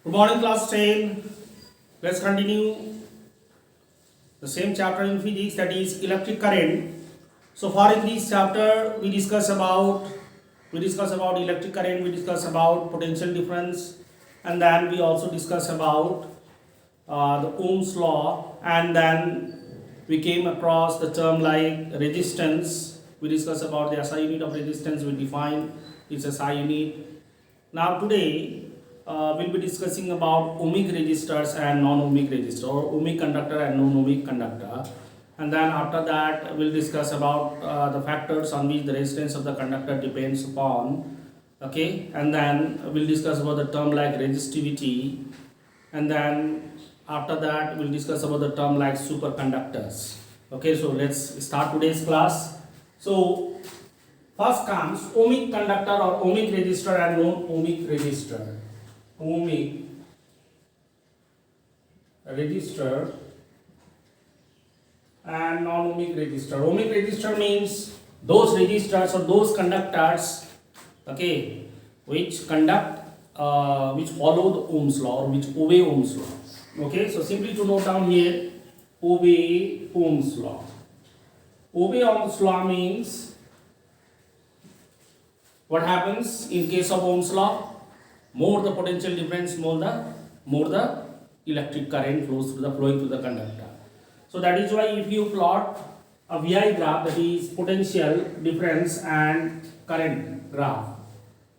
Good morning, class 10. Let's continue the same chapter in physics, that is electric current. So far in this chapter we discuss about electric current, we discuss about potential difference, and then we also discuss about the Ohm's law, and then we came across the term like resistance. We discuss about the SI unit of resistance. We define its SI unit. Now today we'll be discussing about ohmic resistors and non-ohmic resistor, or ohmic conductor and non-ohmic conductor, and then after that we'll discuss about the factors on which the resistance of the conductor depends upon. Okay, and then we'll discuss about the term like resistivity, and then after that we'll discuss about the term like superconductors. Okay, so let's start today's class. So first comes ohmic conductor or ohmic resistor and non-ohmic resistor. Ohmic resistor and non-ohmic resistor. Ohmic resistor means those resistors or those conductors, okay, which conduct, which follow the Ohm's law or which obey Ohm's law. Okay, so simply to note down here, obey Ohm's law. Obey Ohm's law means what happens in case of Ohm's law? More the potential difference, more the electric current flowing through the conductor. So that is why if you plot a VI graph, that is potential difference and current graph,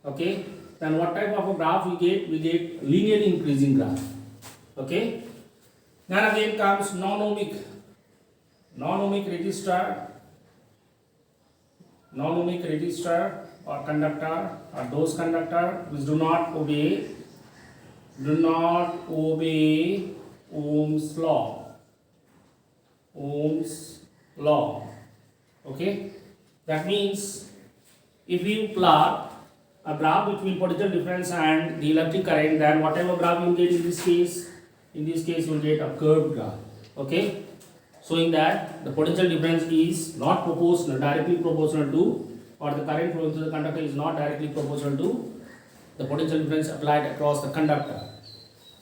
okay, then what type of a graph we get? We get linearly increasing graph. Okay. Then again comes non-ohmic resistor. Non-ohmic resistor or conductor are those conductor which do not obey Ohm's law. Ohm's law. Okay, that means if you plot a graph between potential difference and the electric current, then whatever graph you get in this case you will get a curved graph. Okay, showing that the potential difference is not directly proportional to, or the current flowing through the conductor is not directly proportional to the potential difference applied across the conductor.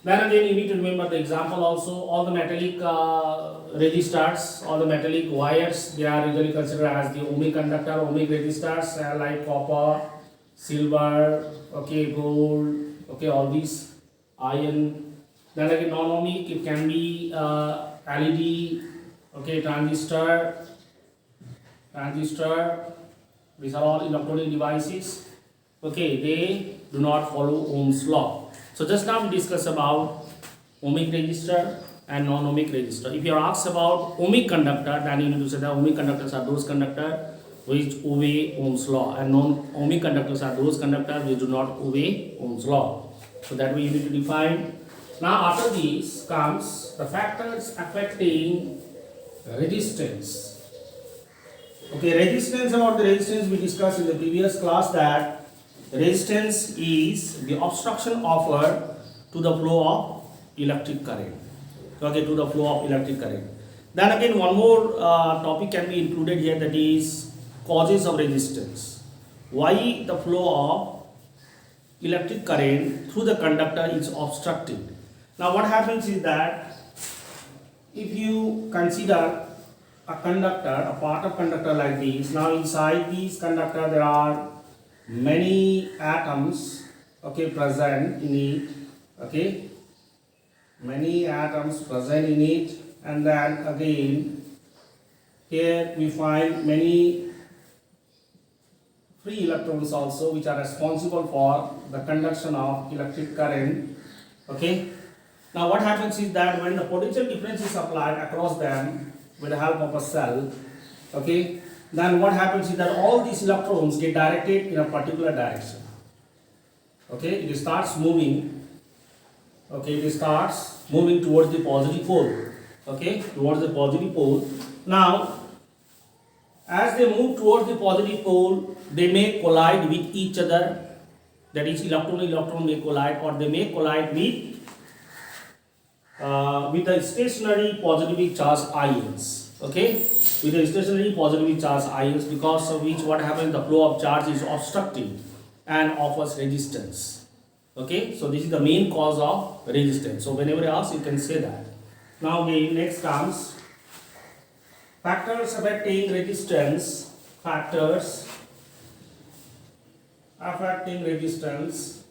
Then again you need to remember the example also. All the metallic resistors, all the metallic wires, they are usually considered as the ohmic conductor, ohmic resistors, like copper, silver, okay, gold, okay, all these, iron. Then again non-ohmic, it can be LED, okay, transistor. These are all electronic devices. Okay, they do not follow Ohm's law. So just now we discussed about ohmic resistor and non-ohmic resistor. If you are asked about ohmic conductor, then you need to say that ohmic conductors are those conductors which obey Ohm's law, and non-ohmic conductors are those conductors which do not obey Ohm's law. So that way you need to define. Now after this comes the factors affecting resistance. Okay, resistance. About the resistance we discussed in the previous class that resistance is the obstruction offered to the flow of electric current. Okay, to the flow of electric current. Then again one more topic can be included here, that is causes of resistance. Why the flow of electric current through the conductor is obstructed. Now what happens is that if you consider a conductor, a part of conductor like this. Now inside this conductor there are many atoms, okay, present in it. Okay, many atoms present in it, and then again here we find many free electrons also, which are responsible for the conduction of electric current. Okay, now what happens is that when the potential difference is applied across them with the help of a cell, okay, then what happens is that all these electrons get directed in a particular direction. Okay, it starts moving. Okay, it starts moving towards the positive pole. Okay, towards the positive pole. Now as they move towards the positive pole, they may collide with each other. That is, electron may collide, or they may collide with the stationary positively charged ions. Okay, with the stationary positively charged ions, because of which what happens, the flow of charge is obstructed and offers resistance. Okay, so this is the main cause of resistance. So whenever asked, you can say that. Now the next comes factors affecting resistance. Factors affecting resistance.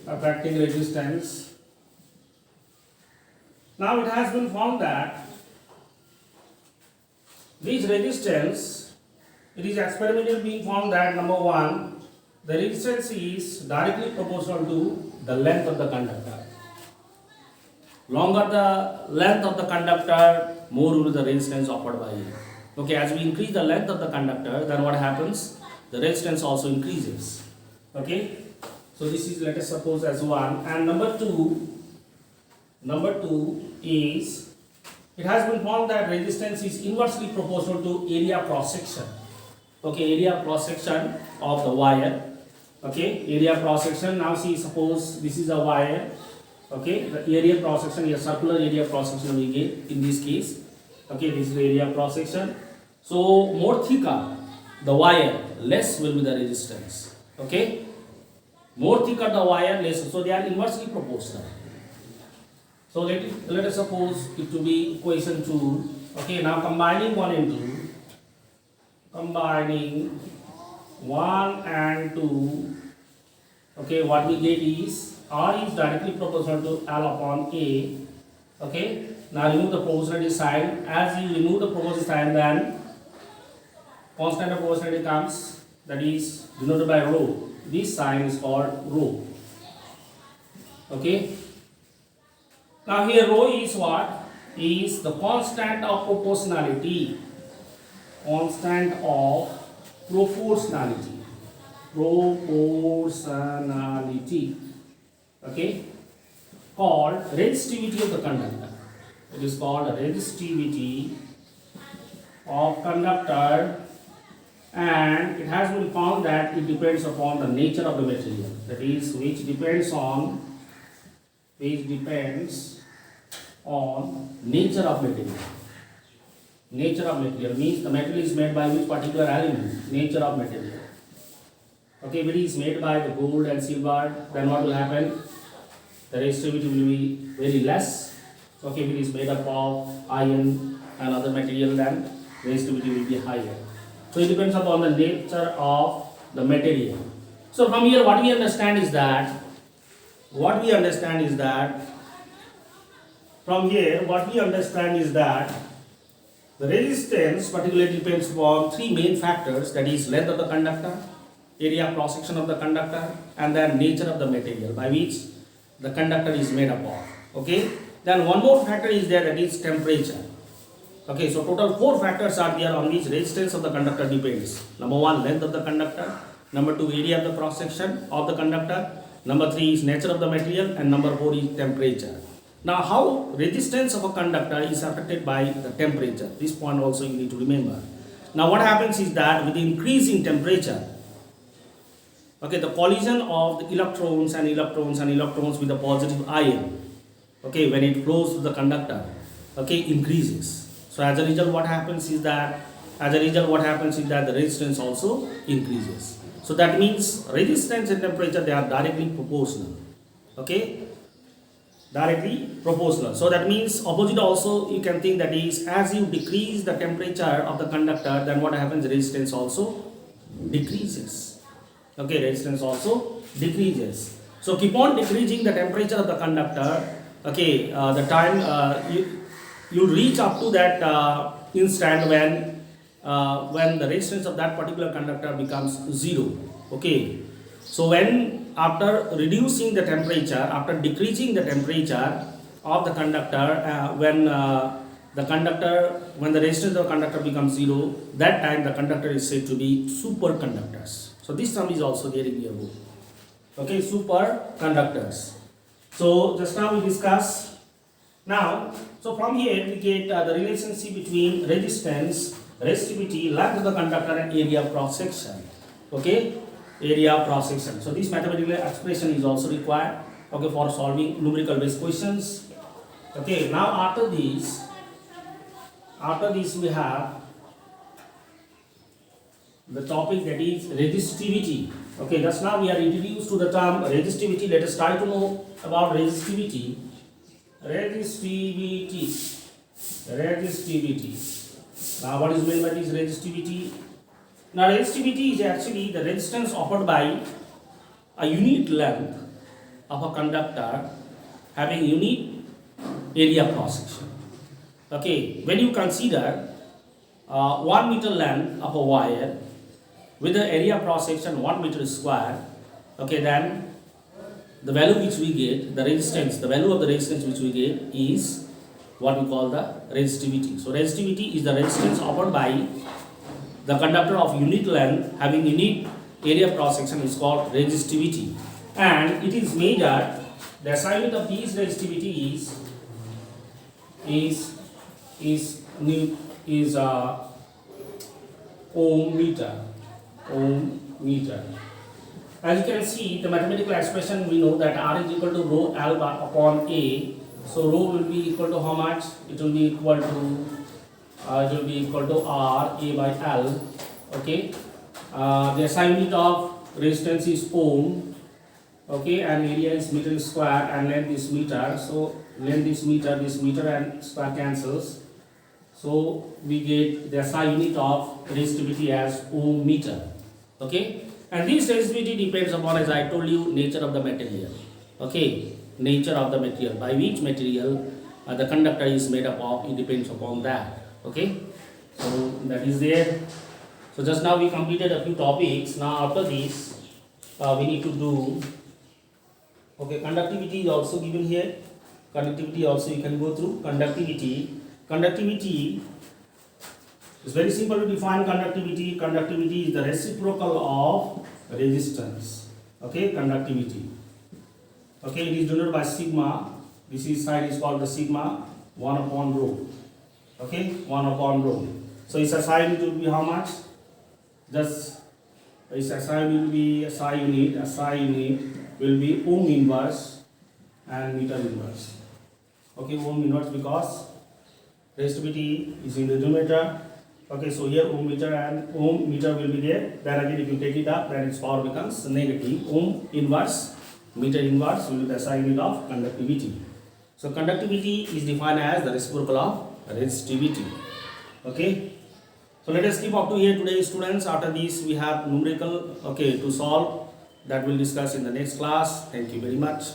Affecting resistance. Now it has been found that this resistance, it is experimentally being found that number one, the resistance is directly proportional to the length of the conductor. Longer the length of the conductor, more will be the resistance offered by it. Okay, as we increase the length of the conductor, then what happens? The resistance also increases. Okay, so this is, let us suppose, as one. And number two is, it has been found that resistance is inversely proportional to area cross section. Okay, area cross section of the wire. Okay, area cross section. Now see, suppose this is a wire. Okay, the area cross section, a circular area cross section we get in this case. Okay, this is the area cross section. So more thicker the wire, less will be the resistance. Okay, more thicker the wire, less. So they are inversely proportional. So let us suppose it to be equation 2. Okay, now combining 1 and 2. Combining 1 and 2. Okay, what we get is R is directly proportional to L upon A. Okay, now remove the proportionality sign. As you remove the proportionality sign, then constant of proportionality comes, that is denoted by rho. This sign is called rho. Okay. Now here rho is what? Is the constant of proportionality. Constant of proportionality. Proportionality. Okay. Called resistivity of the conductor. It is called resistivity of conductor, and it has been found that it depends upon the nature of the material. That is, which depends on nature of material. Nature of material means the material is made by which particular element. Nature of material. Okay, if it is made by the gold and silver, then what will happen? The resistivity will be very less. Okay, if it is made up of iron and other material, then resistivity will be higher. So it depends upon the nature of the material. So from here what we understand is that the resistance particularly depends upon three main factors, that is length of the conductor, area cross section of the conductor, and then nature of the material by which the conductor is made up of. Okay, then one more factor is there, that is temperature. Okay, so total 4 factors are there on which resistance of the conductor depends. Number 1, length of the conductor. Number 2, area of the cross section of the conductor. Number 3 is nature of the material, and number 4 is temperature. Now how resistance of a conductor is affected by the temperature, this point also you need to remember. Now what happens is that with the increase in temperature, okay, the collision of the electrons with the positive ion, okay, when it flows through the conductor, okay, increases. So as a result what happens is that the resistance also increases. So that means resistance and temperature, they are directly proportional. Okay, directly proportional. So that means opposite also you can think, that is, as you decrease the temperature of the conductor, then what happens? Resistance also decreases. Okay, resistance also decreases. So keep on decreasing the temperature of the conductor. Okay, the time you reach up to that instant when the resistance of that particular conductor becomes 0. Okay, so when after reducing the temperature, after decreasing the temperature of the conductor, when the resistance of the conductor becomes 0, that time the conductor is said to be superconductors. So this term is also there in your book. Okay, superconductors. So just now we discuss. Now, so from here we get the relationship between resistance, resistivity, length of the conductor, and area of cross section. Okay, area of cross section. So this mathematical expression is also required, okay, for solving numerical based questions. Okay, now after this we have the topic that is resistivity. Okay, just now we are introduced to the term resistivity. Let us try to know about resistivity. Resistivity. Now, what is meant by this resistivity? Now, resistivity is actually the resistance offered by a unit length of a conductor having unit area cross section. Okay, when you consider 1 meter length of a wire with the area cross section 1 meter square, okay, then the value which we get, the resistance, the value of the resistance which we get is what we call the resistivity. So resistivity is the resistance offered by the conductor of unit length having unit area cross section is called resistivity, and it is measured. The SI unit of this resistivity is ohm meter. As you can see, the mathematical expression, we know that R is equal to rho L upon A. So rho will be equal to how much? It will be equal to R A by L. Okay. The SI unit of resistance is ohm. Okay, and area is meter square, and length is meter. So length is meter, this meter and square cancels. So we get the SI unit of resistivity as ohm meter. Okay, and this resistivity depends upon, as I told you, nature of the material. Okay, nature of the material, by which material the conductor is made up of, it depends upon that. Okay, so that is there. So just now we completed a few topics. Now after this we need to do, okay, conductivity is also given here. Conductivity also you can go through. Conductivity is very simple to define. Conductivity is the reciprocal of resistance. Okay, conductivity. Okay, it is denoted by sigma. This is side is called the sigma 1 upon rho. Okay, 1 upon rho. So its SI unit will be how much? Just its SI will be SI unit will be ohm inverse and meter inverse. Okay, ohm inverse because resistivity is in the denominator. Okay, so here ohm meter and ohm meter will be there. Then again, if you take it up, then its power becomes negative. Ohm inverse, meter inverse will be the SI unit of conductivity. So conductivity is defined as the reciprocal of resistivity. Okay. So let us keep up to here today, students. After this, we have numerical, okay, to solve. That we'll discuss in the next class. Thank you very much.